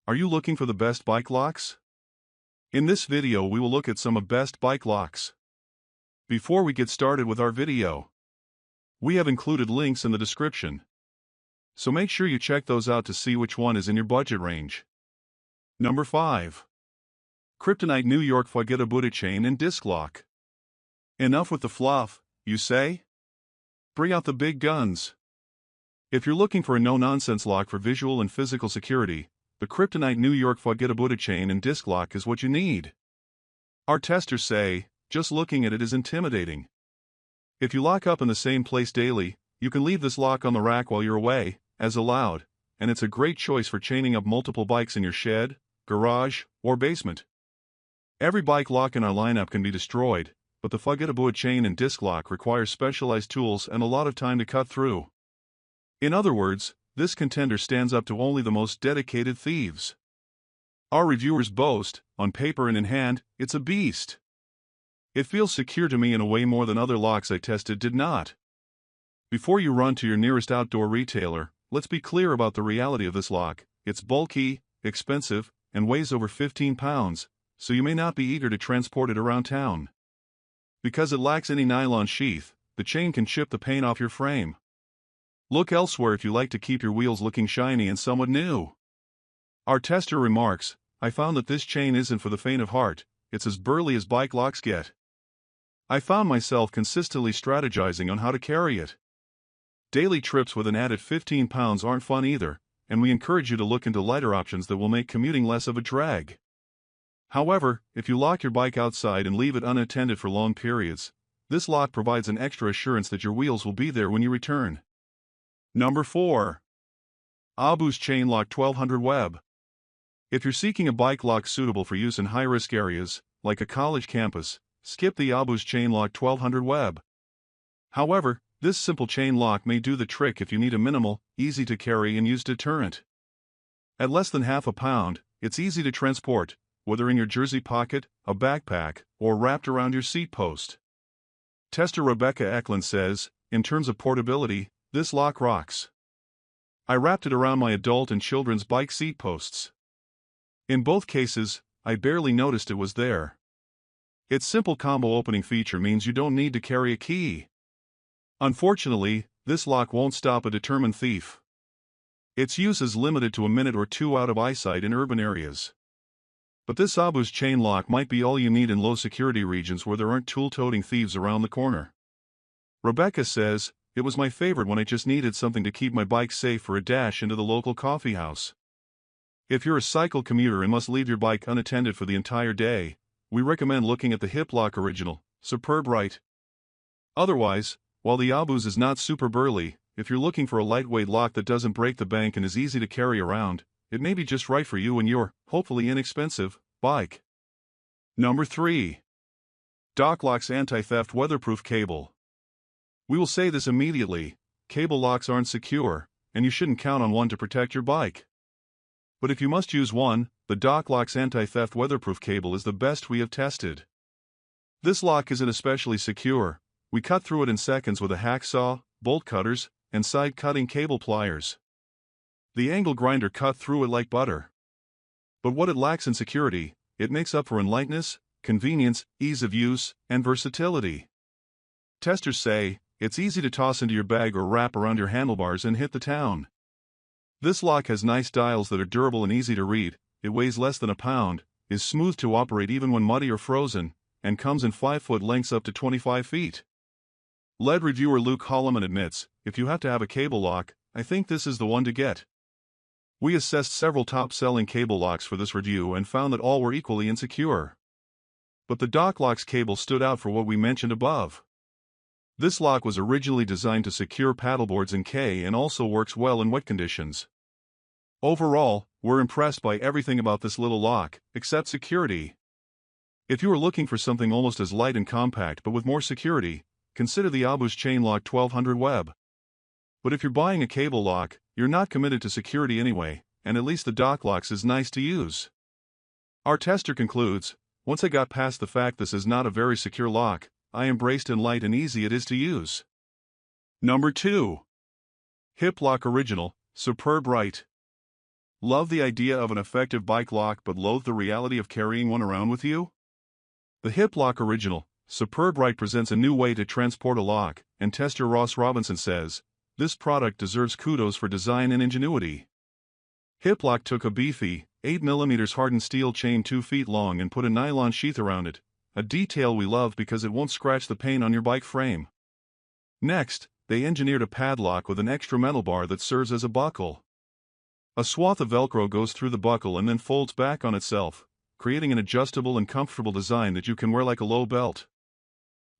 Are you looking for the best bike locks? In this video we will look at some of best bike locks. Before we get started with our video, we have included links in the description, so make sure you check those out to see which one is in your budget range. Number 5. Kryptonite New York Fahgettaboudit Chain and Disc Lock. Enough with the fluff, you say? Bring out the big guns. If you're looking for a no-nonsense lock for visual and physical security, the Kryptonite New York Fahgettaboudit Chain and Disc Lock is what you need. Our testers say, just looking at it is intimidating. If you lock up in the same place daily, you can leave this lock on the rack while you're away, as allowed, and it's a great choice for chaining up multiple bikes in your shed, garage, or basement. Every bike lock in our lineup can be destroyed, but the Fahgettaboudit Chain and Disc Lock requires specialized tools and a lot of time to cut through. In other words, this contender stands up to only the most dedicated thieves. Our reviewers boast, on paper and in hand, it's a beast. It feels secure to me in a way more than other locks I tested did not. Before you run to your nearest outdoor retailer, let's be clear about the reality of this lock. It's bulky, expensive, and weighs over 15 pounds, so you may not be eager to transport it around town. Because it lacks any nylon sheath, the chain can chip the paint off your frame. Look elsewhere if you like to keep your wheels looking shiny and somewhat new. Our tester remarks, I found that this chain isn't for the faint of heart, it's as burly as bike locks get. I found myself consistently strategizing on how to carry it. Daily trips with an added 15 pounds aren't fun either, and we encourage you to look into lighter options that will make commuting less of a drag. However, if you lock your bike outside and leave it unattended for long periods, this lock provides an extra assurance that your wheels will be there when you return. Number 4. AliExpress Chain Lock 1200 Web. If you're seeking a bike lock suitable for use in high-risk areas, like a college campus, skip the AliExpress Chain Lock 1200 Web. However, this simple chain lock may do the trick if you need a minimal, easy-to-carry and use deterrent. At less than half a pound, it's easy to transport, whether in your jersey pocket, a backpack, or wrapped around your seat post. Tester Rebecca Eklund says, in terms of portability, this lock rocks. I wrapped it around my adult and children's bike seat posts. In both cases, I barely noticed it was there. Its simple combo opening feature means you don't need to carry a key. Unfortunately, this lock won't stop a determined thief. Its use is limited to a minute or two out of eyesight in urban areas. But this AliExpress chain lock might be all you need in low-security regions where there aren't tool-toting thieves around the corner. Rebecca says, it was my favorite when I just needed something to keep my bike safe for a dash into the local coffee house. If you're a cycle commuter and must leave your bike unattended for the entire day, we recommend looking at the Hiplok Original, Superbright. Otherwise, while the AliExpress is not super burly, if you're looking for a lightweight lock that doesn't break the bank and is easy to carry around, it may be just right for you and your, hopefully inexpensive, bike. Number 3. DockLocks Anti-Theft Weatherproof Cable. We will say this immediately, cable locks aren't secure, and you shouldn't count on one to protect your bike. But if you must use one, the DockLocks Anti-Theft Weatherproof Cable is the best we have tested. This lock isn't especially secure. We cut through it in seconds with a hacksaw, bolt cutters, and side-cutting cable pliers. The angle grinder cut through it like butter. But what it lacks in security, it makes up for in lightness, convenience, ease of use, and versatility. Testers say, it's easy to toss into your bag or wrap around your handlebars and hit the town. This lock has nice dials that are durable and easy to read, it weighs less than a pound, is smooth to operate even when muddy or frozen, and comes in 5-foot lengths up to 25 feet. Lead reviewer Luke Holloman admits, if you have to have a cable lock, I think this is the one to get. We assessed several top-selling cable locks for this review and found that all were equally insecure. But the DockLocks cable stood out for what we mentioned above. This lock was originally designed to secure paddleboards in K and also works well in wet conditions. Overall, we're impressed by everything about this little lock, except security. If you are looking for something almost as light and compact but with more security, consider the AliExpress Chain Lock 1200 Web. But if you're buying a cable lock, you're not committed to security anyway, and at least the DockLocks is nice to use. Our tester concludes, once I got past the fact this is not a very secure lock, I embraced and light and easy it is to use. Number 2. Hiplok Original, Superbright. Love the idea of an effective bike lock but loathe the reality of carrying one around with you? The Hiplok Original, Superbright presents a new way to transport a lock, and tester Ross Robinson says, this product deserves kudos for design and ingenuity. Hiplok took a beefy, 8mm hardened steel chain 2 feet long and put a nylon sheath around it, a detail we love because it won't scratch the paint on your bike frame. Next, they engineered a padlock with an extra metal bar that serves as a buckle. A swath of Velcro goes through the buckle and then folds back on itself, creating an adjustable and comfortable design that you can wear like a low belt.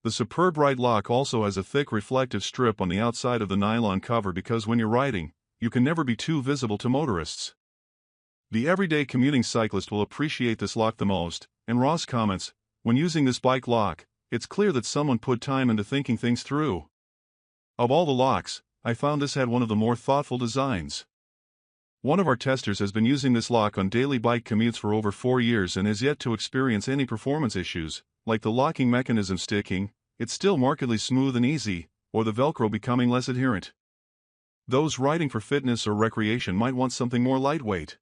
The Superbright lock also has a thick reflective strip on the outside of the nylon cover because when you're riding, you can never be too visible to motorists. The everyday commuting cyclist will appreciate this lock the most, and Ross comments, when using this bike lock, it's clear that someone put time into thinking things through. Of all the locks, I found this had one of the more thoughtful designs. One of our testers has been using this lock on daily bike commutes for over 4 years and has yet to experience any performance issues, like the locking mechanism sticking, it's still markedly smooth and easy, or the Velcro becoming less adherent. Those riding for fitness or recreation might want something more lightweight.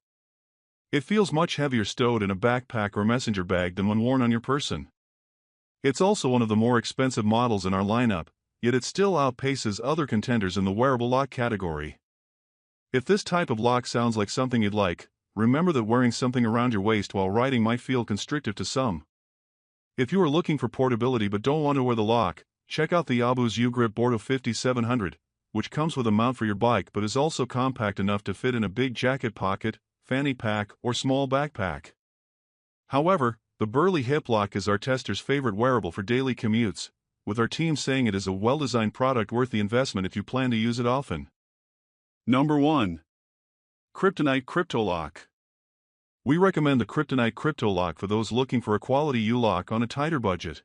It feels much heavier stowed in a backpack or messenger bag than when worn on your person. It's also one of the more expensive models in our lineup, yet it still outpaces other contenders in the wearable lock category. If this type of lock sounds like something you'd like, remember that wearing something around your waist while riding might feel constrictive to some. If you are looking for portability but don't want to wear the lock, check out the Abus U-Grip Bordeaux 5700, which comes with a mount for your bike but is also compact enough to fit in a big jacket pocket, fanny pack, or small backpack. However, the burly Hiplok is our tester's favorite wearable for daily commutes, with our team saying it is a well-designed product worth the investment if you plan to use it often. Number 1. Kryptonite KryptoLok. We recommend the Kryptonite KryptoLok for those looking for a quality U-lock on a tighter budget.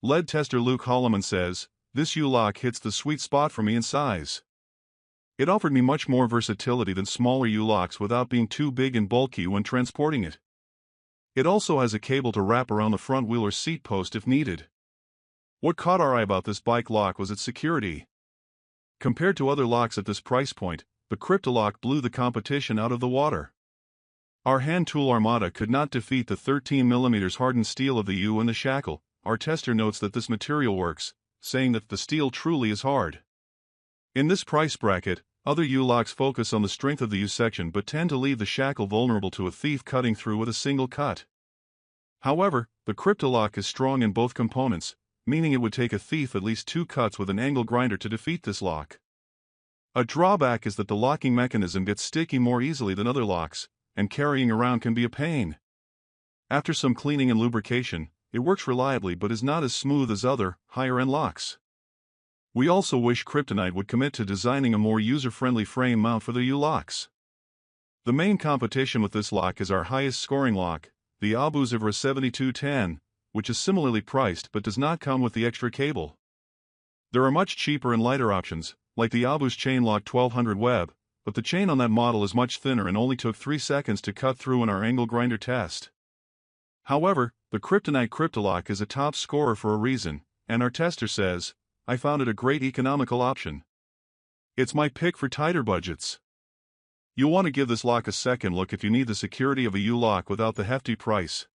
Lead tester Luke Holloman says, this U-lock hits the sweet spot for me in size. It offered me much more versatility than smaller U-locks without being too big and bulky when transporting it. It also has a cable to wrap around the front wheel or seat post if needed. What caught our eye about this bike lock was its security. Compared to other locks at this price point, the KryptoLok blew the competition out of the water. Our hand tool armada could not defeat the 13mm hardened steel of the U and the shackle. Our tester notes that this material works, saying that the steel truly is hard. In this price bracket, other U-locks focus on the strength of the U-section but tend to leave the shackle vulnerable to a thief cutting through with a single cut. However, the KryptoLok is strong in both components, meaning it would take a thief at least 2 cuts with an angle grinder to defeat this lock. A drawback is that the locking mechanism gets sticky more easily than other locks, and carrying around can be a pain. After some cleaning and lubrication, it works reliably but is not as smooth as other, higher-end locks. We also wish Kryptonite would commit to designing a more user-friendly frame mount for the U-locks. The main competition with this lock is our highest-scoring lock, the Abus Ivra 7210, which is similarly priced but does not come with the extra cable. There are much cheaper and lighter options, like the Abus Chain Lock 1200 Web, but the chain on that model is much thinner and only took 3 seconds to cut through in our angle grinder test. However, the Kryptonite KryptoLok is a top scorer for a reason, and our tester says, I found it a great economical option. It's my pick for tighter budgets. You'll want to give this lock a second look if you need the security of a U-lock without the hefty price.